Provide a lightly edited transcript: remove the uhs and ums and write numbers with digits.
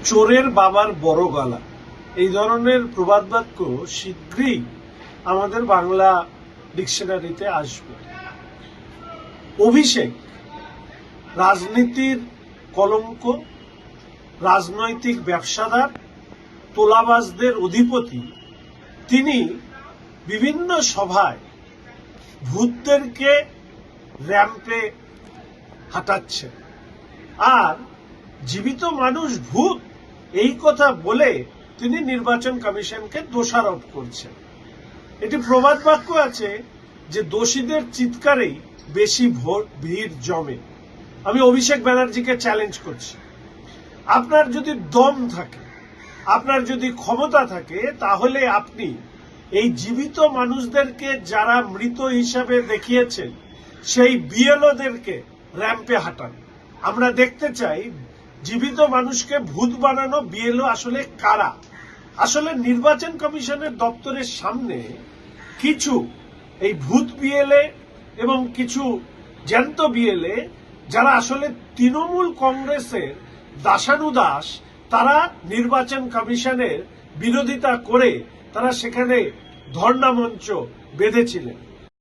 চোরের বাবার বড় গলা, এই ধরনের প্রবাদ বাক্য শীঘ্রই আমাদের বাংলা ডিকশনারিতে আসবে। অভিষেক রাজনীতির কলঙ্ক, রাজনৈতিক ব্যবসাদার, তোলাবাজদের অধিপতি। তিনি বিভিন্ন সভায় ভূতদেরকে র্যাম্পে হাঁটাচ্ছেন, আর জীবিত মানুষ ভূত এই কথা বলে তিনি নির্বাচন কমিশনকে দোষারোপ করছেন। এটি প্রবাদ বাক্য আছে যে দোষীদের চিৎকারেই বেশি ভিড় জমে। আমি অভিষেক ব্যানার্জিকে চ্যালেঞ্জ করছি, আপনার যদি দম থাকে, আপনার যদি ক্ষমতা থাকে, তাহলে আপনি এই জীবিত মানুষদেরকে যারা মৃত হিসাবে দেখিয়েছেন সেই বিএলওদেরকে র্যাম্পে হাঁটান। আমরা দেখতে চাই জীবিত মানুষকে ভূত বানানো বিএলও আসলে কারা। আসলে নির্বাচন কমিশনের দপ্তরের সামনে কিছু এই ভূত বিএলএ এবং কিছু জ্যান্ত বিএলএ যারা আসলে তৃণমূল কংগ্রেসের দাসানুদাস, তারা নির্বাচন কমিশনের বিরোধিতা করে তারা সেখানে ধর্ণা মঞ্চ বেঁধেছিলেন।